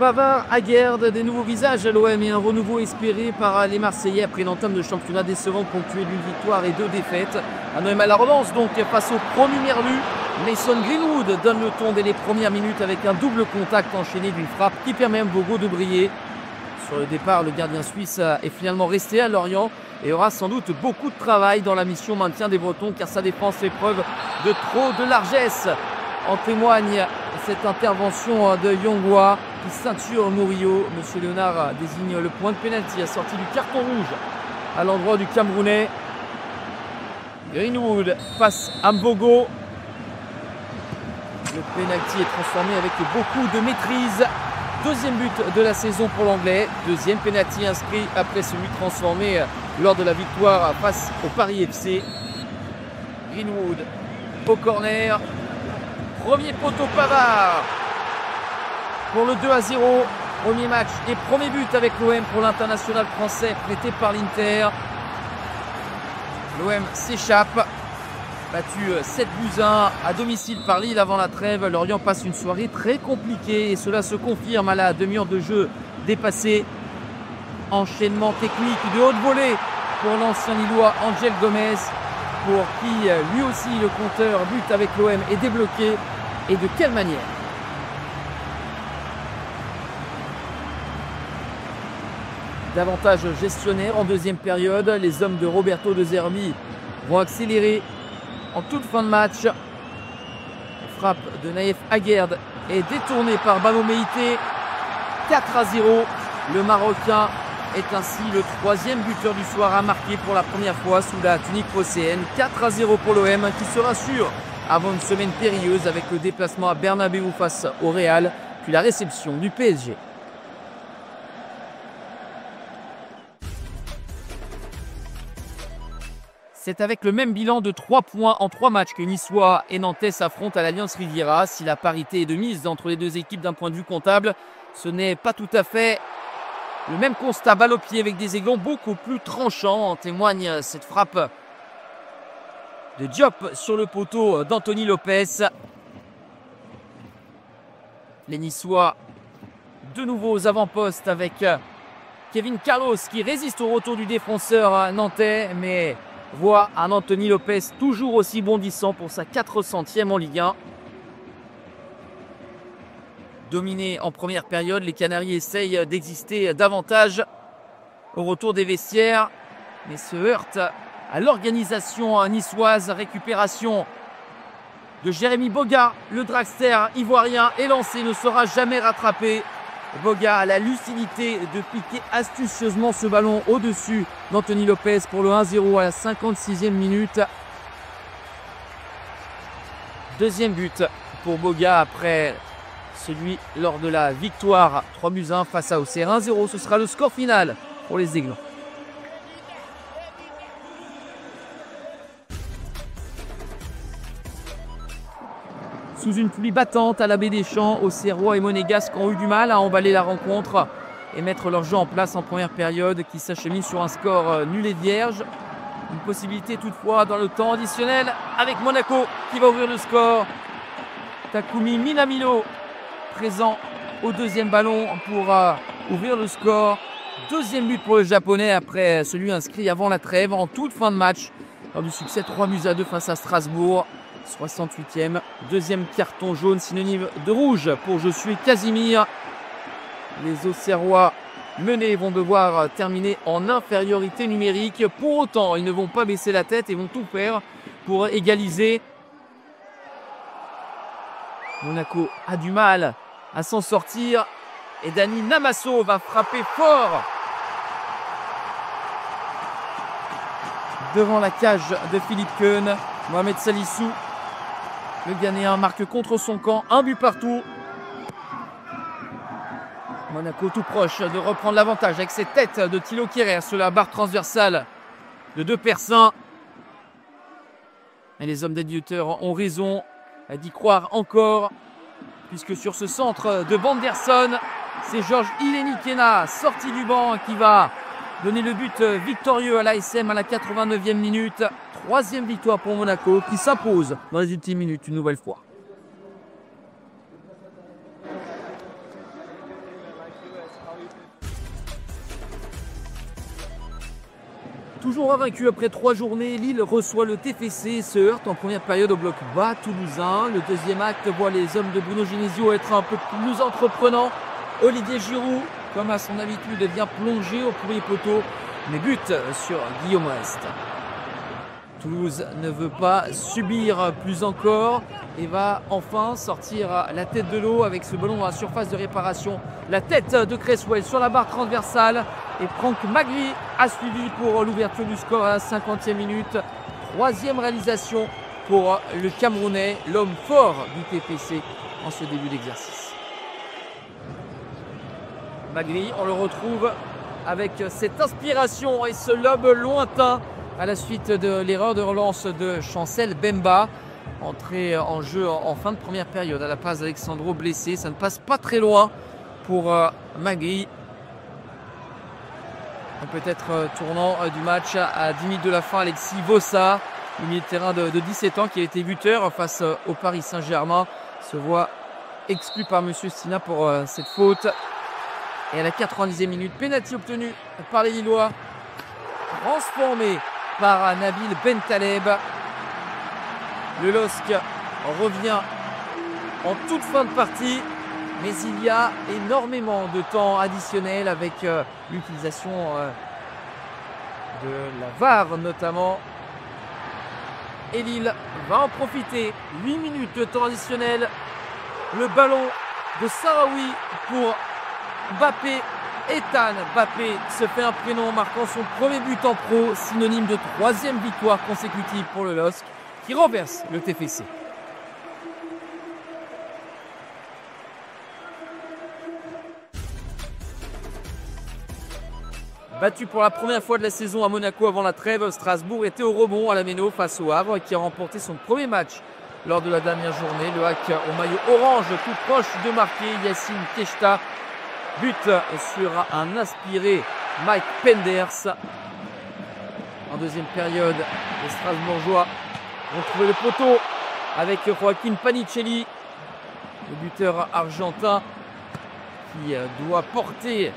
Pavard, Aguerd, des nouveaux visages à l'OM et un renouveau espéré par les Marseillais après une entame de championnat décevante ponctuée d'une victoire et 2 défaites. Un OM à la relance donc face au promu Merlu. Mason Greenwood donne le ton dès les premières minutes avec un double contact enchaîné d'une frappe qui permet à Mbogo de briller. Sur le départ, le gardien suisse est finalement resté à Lorient et aura sans doute beaucoup de travail dans la mission maintien des Bretons car sa défense fait preuve de trop de largesse. En témoigne cette intervention de Yongwa qui ceinture Murillo. Monsieur Léonard désigne le point de pénalty assorti du carton rouge à l'endroit du Camerounais. Greenwood passe à Mbogo. Le pénalty est transformé avec beaucoup de maîtrise. Deuxième but de la saison pour l'Anglais. Deuxième pénalty inscrit après celui transformé lors de la victoire face au Paris FC. Greenwood au corner. Premier poteau Pavard pour le 2-0. Premier match et premier but avec l'OM pour l'international français prêté par l'Inter. L'OM s'échappe. Battu 7-1 à domicile par Lille avant la trêve. Lorient passe une soirée très compliquée et cela se confirme à la demi-heure de jeu dépassée. Enchaînement technique de haute volée pour l'ancien Lillois Angel Gomez, pour qui lui aussi le compteur but avec l'OM est débloqué. Et de quelle manière? Davantage gestionnaire en deuxième période. Les hommes de Roberto De Zerbi vont accélérer en toute fin de match. Frappe de Naïef Aguerd est détournée par Bamo Meïté. 4-0. Le Marocain est ainsi le troisième buteur du soir à marquer pour la première fois sous la tunique phocéenne. 4-0 pour l'OM qui se rassure avant une semaine périlleuse avec le déplacement à Bernabéu face au Real, puis la réception du PSG. C'est avec le même bilan de 3 points en 3 matchs que Niçois et Nantais s'affrontent à l'Alliance Riviera. Si la parité est de mise entre les deux équipes d'un point de vue comptable, ce n'est pas tout à fait le même constat. Balle au pied avec des aiglons beaucoup plus tranchants. En témoigne cette frappe de Diop sur le poteau d'Anthony Lopez. Les Niçois de nouveau aux avant-postes avec Kevin Carlos qui résiste au retour du défenseur nantais, mais voit un Anthony Lopez toujours aussi bondissant pour sa 400e en Ligue 1. Dominé en première période, les Canaries essayent d'exister davantage au retour des vestiaires, mais se heurtent à l'organisation niçoise. Récupération de Jérémy Boga. Le dragster ivoirien est lancé, ne sera jamais rattrapé. Boga a la lucidité de piquer astucieusement ce ballon au-dessus d'Anthony Lopez pour le 1-0 à la 56e minute. Deuxième but pour Boga après celui lors de la victoire 3-1 face à Auxerre. 1-0, ce sera le score final pour les Aiglons. Sous une pluie battante à la baie des Champs, Auxerrois et Monégasques ont eu du mal à emballer la rencontre et mettre leur jeu en place en première période qui s'achemine sur un score nul et vierge. Une possibilité toutefois dans le temps additionnel avec Monaco qui va ouvrir le score. Takumi Minamino présent au deuxième ballon pour ouvrir le score. Deuxième but pour le Japonais après celui inscrit avant la trêve en toute fin de match. Lors du succès 3-2 face à Strasbourg. 68e, deuxième carton jaune synonyme de rouge pour Josué Casimir. Les Auxerrois menés vont devoir terminer en infériorité numérique. Pour autant, ils ne vont pas baisser la tête et vont tout faire pour égaliser. Monaco a du mal à s'en sortir et Dani Namasso va frapper fort devant la cage de Philippe Keun. Mohamed Salissou, le Ghanéen, marque contre son camp, un but partout. Monaco tout proche de reprendre l'avantage avec cette tête de Thilo Kehrer sur la barre transversale de De Persin. Et les hommes d'éditeurs ont raison d'y croire encore, puisque sur ce centre de Vanderson, c'est Georges Ilenikena, sorti du banc, qui va donner le but victorieux à l'ASM à la 89e minute. Troisième victoire pour Monaco qui s'impose dans les ultimes minutes une nouvelle fois. Toujours invaincu après 3 journées, Lille reçoit le TFC et se heurte en première période au bloc bas toulousain. Le deuxième acte voit les hommes de Bruno Genesio être un peu plus entreprenants. Olivier Giroud, comme à son habitude, vient plonger au premier poteau, mais but sur Guillaume Rest. Toulouse ne veut pas subir plus encore et va enfin sortir la tête de l'eau avec ce ballon dans la surface de réparation. La tête de Cresswell sur la barre transversale et Franck Magri a suivi pour l'ouverture du score à la 50e minute. Troisième réalisation pour le Camerounais, l'homme fort du TFC en ce début d'exercice. Magri, on le retrouve avec cette inspiration et ce lob lointain à la suite de l'erreur de relance de Chancel Bemba. Entré en jeu en fin de première période à la place d'Alexandro blessé. Ça ne passe pas très loin pour Magri. Peut-être tournant du match à 10 minutes de la fin, Alexis Vossa, le milieu de terrain de 17 ans qui a été buteur face au Paris Saint-Germain, se voit exclu par M. Stina pour cette faute. Et à la 90e minute, pénalty obtenu par les Lillois, transformé par Nabil Bentaleb. Le LOSC revient en toute fin de partie, mais il y a énormément de temps additionnel avec l'utilisation de la VAR notamment. Et Lille va en profiter. 8 minutes de temps additionnel. Le ballon de Sahraoui pour Mbappé. Ethan Mbappé se fait un prénom en marquant son premier but en pro, synonyme de 3e victoire consécutive pour le LOSC qui renverse le TFC. Battu pour la première fois de la saison à Monaco avant la trêve, Strasbourg était au rebond à la Méno face au Havre qui a remporté son premier match lors de la dernière journée. Le Hack au maillot orange tout proche de marquer, Yacine Keshta. But sur un aspiré Mike Penders. En deuxième période, les Strasbourgeois vont trouver le poteau avec Joaquin Panicelli, le buteur argentin qui doit porter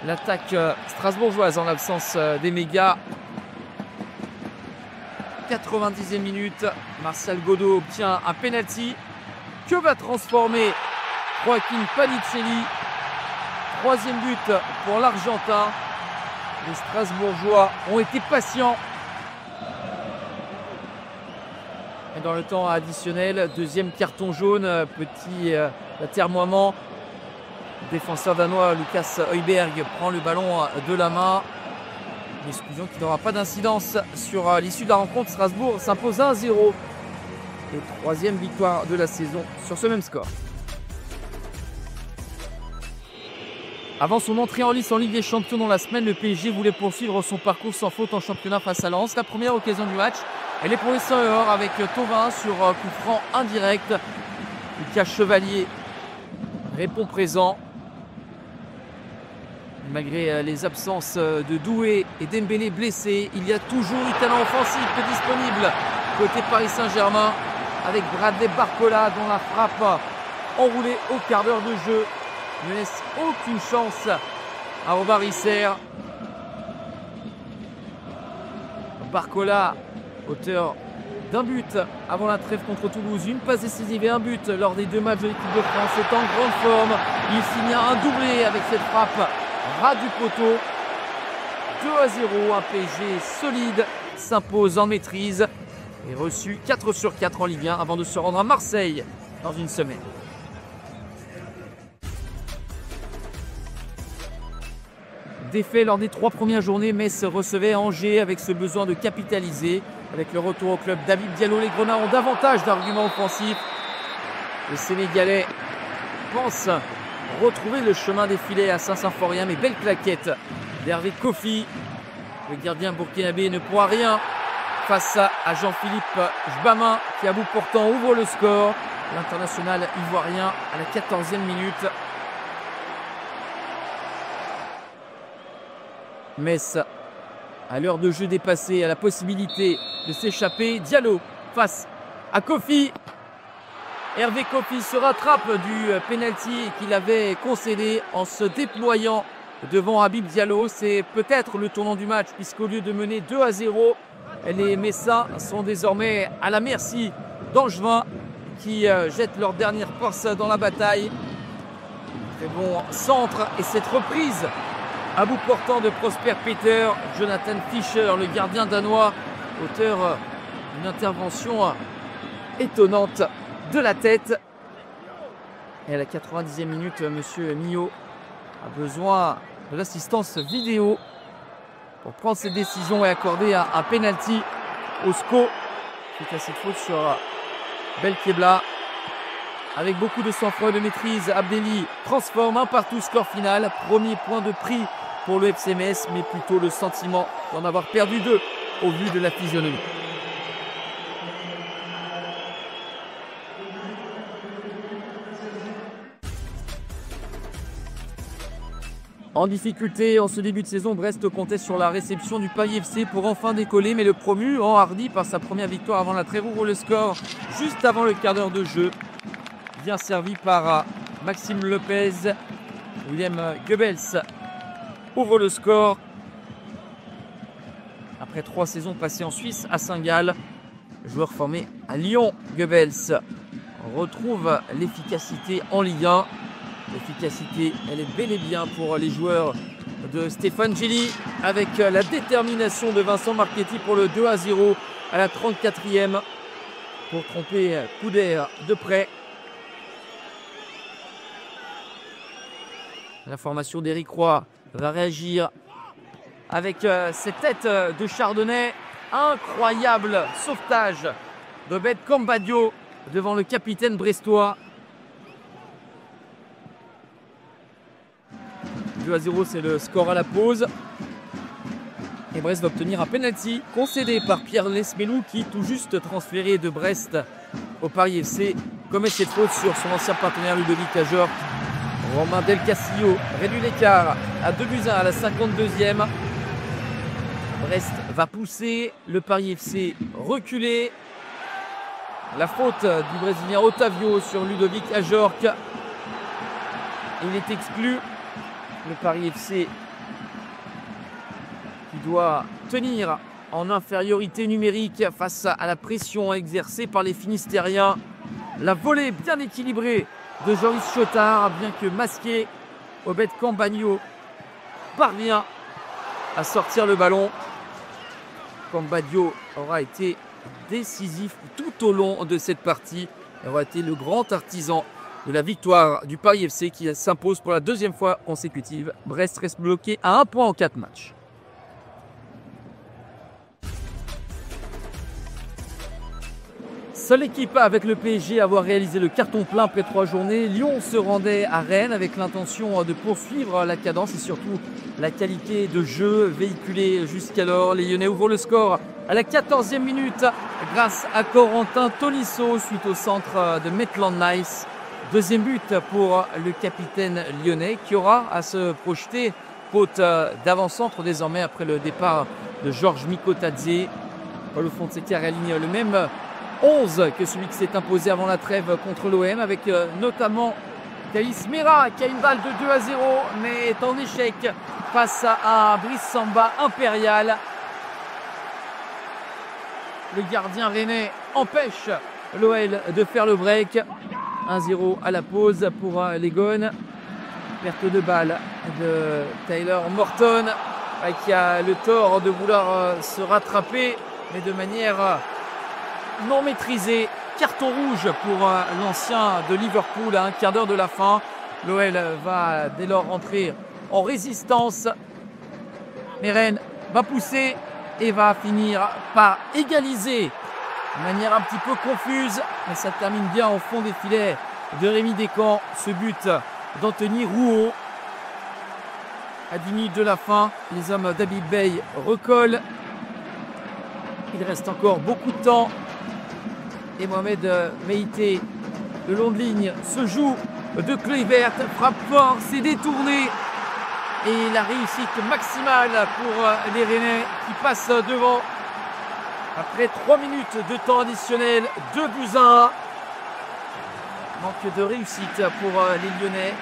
l'attaque strasbourgeoise en l'absence des mégas. 90e minute, Martial Godot obtient un penalty que va transformer Joaquin Panicelli. Troisième but pour l'Argentin. Les Strasbourgeois ont été patients. Et dans le temps additionnel, deuxième carton jaune, petit atermoiement. Le défenseur danois Lucas Højbjerg prend le ballon de la main. Une exclusion qui n'aura pas d'incidence sur l'issue de la rencontre. Strasbourg s'impose 1-0. Et troisième victoire de la saison sur ce même score. Avant son entrée en lice en Ligue des Champions dans la semaine, le PSG voulait poursuivre son parcours sans faute en championnat face à Lens. La première occasion du match, elle est pour les 100 € avec Thauvin sur coup franc indirect. Lucas Chevalier répond présent. Malgré les absences de Doué et Dembélé blessés, il y a toujours du talent offensif disponible côté Paris Saint-Germain avec Bradley Barcola dont la frappe enroulée au quart d'heure de jeu ne laisse aucune chance à Omar Isser. Barcola, auteur d'un but avant la trêve contre Toulouse, une passe décisive et un but lors des 2 matchs de l'équipe de France, est en grande forme. Il signe un doublé avec cette frappe ras du poteau. 2-0, un PSG solide s'impose en maîtrise et reçu 4 sur 4 en Ligue 1 avant de se rendre à Marseille dans une semaine. Défait lors des 3 premières journées, Metz recevait Angers avec ce besoin de capitaliser. Avec le retour au club David Diallo, les Grenats ont davantage d'arguments offensifs. Les Sénégalais pensent retrouver le chemin des filets à Saint-Symphorien, mais belle claquette d'Hervé Kofi. Le gardien burkinabé ne pourra rien face à Jean-Philippe Jbamin qui à bout portant ouvre le score. L'international ivoirien à la 14e minute. Metz, à l'heure de jeu dépassée, a la possibilité de s'échapper. Diallo face à Kofi. Hervé Kofi se rattrape du penalty qu'il avait concédé en se déployant devant Habib Diallo. C'est peut-être le tournant du match puisqu'au lieu de mener 2-0, les Messins sont désormais à la merci d'Angevin qui jettent leur dernière force dans la bataille. Très bon centre et cette reprise à bout portant de Prosper Peter. Jonathan Fischer, le gardien danois, auteur d'une intervention étonnante de la tête. Et à la 90e minute, monsieur Millot a besoin de l'assistance vidéo pour prendre ses décisions et accorder un penalty au SCO. C'est à cette faute sur Belkebla. Avec beaucoup de sang-froid et de maîtrise, Abdelli transforme un partout, score final. Premier point de prix pour le FC Metz, mais plutôt le sentiment d'en avoir perdu 2 au vu de la physionomie. En difficulté en ce début de saison, Brest comptait sur la réception du Paris FC pour enfin décoller, mais le promu, enhardi par sa première victoire avant la trêve, ouvre le score juste avant le quart d'heure de jeu. Bien servi par Maxime Lopez. William Goebbels ouvre le score. Après 3 saisons passées en Suisse, à Saint-Gall, joueur formé à Lyon, Goebbels retrouve l'efficacité en Ligue 1. L'efficacité, elle est bel et bien pour les joueurs de Stéphane Gilly, avec la détermination de Vincent Marchetti pour le 2-0 à la 34e pour tromper Couder de près. La formation d'Éric Roy va réagir avec cette tête de Chardonnay. Incroyable sauvetage de Beth Cambadio devant le capitaine brestois. 2-0, c'est le score à la pause. Et Brest va obtenir un penalty concédé par Pierre Lesmelou qui, tout juste transféré de Brest au Paris FC, commet cette faute sur son ancien partenaire Ludovic Ajorc. Romain Del Castillo réduit l'écart à 2-1 à la 52e. Brest va pousser, le Paris FC reculer. La faute du Brésilien Otavio sur Ludovic Ajorc. Il est exclu. Le Paris FC qui doit tenir en infériorité numérique face à la pression exercée par les Finistériens. La volée bien équilibrée de Joris Chotard, bien que masqué, Obed Cambagno parvient à sortir le ballon. Cambagno aura été décisif tout au long de cette partie. Il aura été le grand artisan de la victoire du Paris FC qui s'impose pour la 2e fois consécutive. Brest reste bloqué à 1 point en 4 matchs. Seule équipe avec le PSG à avoir réalisé le carton plein après 3 journées, Lyon se rendait à Rennes avec l'intention de poursuivre la cadence et surtout la qualité de jeu véhiculée jusqu'alors. Les Lyonnais ouvrent le score à la 14e minute grâce à Corentin Tolisso suite au centre de Maitland Nice. 2e but pour le capitaine lyonnais qui aura à se projeter faute d'avant-centre désormais après le départ de Georges Mikotadze. Paulo Fonseca réaligne le même 11 que celui qui s'est imposé avant la trêve contre l'OM avec notamment Thaïs Mera qui a une balle de 2-0 mais est en échec face à un Brice Samba impérial. Le gardien rennais empêche l'OL de faire le break. 1-0 à la pause pour les Gones. Perte de balle de Tyler Morton qui a le tort de vouloir se rattraper mais de manière non maîtrisée. Carton rouge pour l'ancien de Liverpool à un quart d'heure de la fin. L'OL va dès lors rentrer en résistance. Mais Rennes va pousser et va finir par égaliser de manière un petit peu confuse, mais ça termine bien au fond des filets de Rémi Descamps. Ce but d'Anthony Rouault. À 10 minutes de la fin, les hommes d'Habib Bey recollent. Il reste encore beaucoup de temps. Et Mohamed Meïté, le long de ligne, se joue de Kluivert, frappe fort, c'est détourné. Et la réussite maximale pour les Rennais qui passent devant. Après 3 minutes de temps additionnel, 2-1. Manque de réussite pour les Lyonnais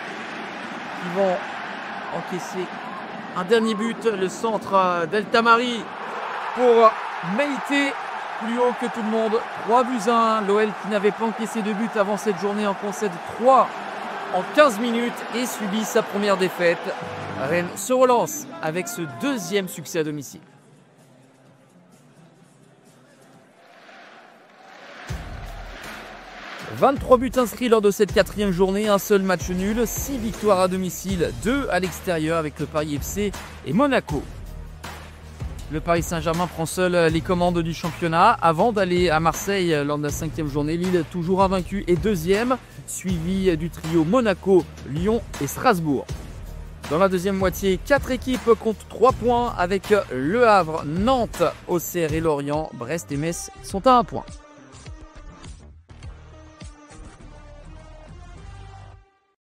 qui vont encaisser Un dernier but, le centre d'Eltamari pour Meïté, plus haut que tout le monde. 3-1. L'OL qui n'avait pas encaissé de but avant cette journée en concède 3 en 15 minutes et subit sa première défaite. Rennes se relance avec ce deuxième succès à domicile. « 23 buts inscrits lors de cette 4e journée, un seul match nul, 6 victoires à domicile, 2 à l'extérieur avec le Paris FC et Monaco. Le Paris Saint-Germain prend seul les commandes du championnat avant d'aller à Marseille lors de la 5e journée. Lille, toujours invaincu, est 2e, suivi du trio Monaco, Lyon et Strasbourg. Dans la deuxième moitié, 4 équipes comptent 3 points avec Le Havre, Nantes, Auxerre et Lorient. Brest et Metz sont à 1 point.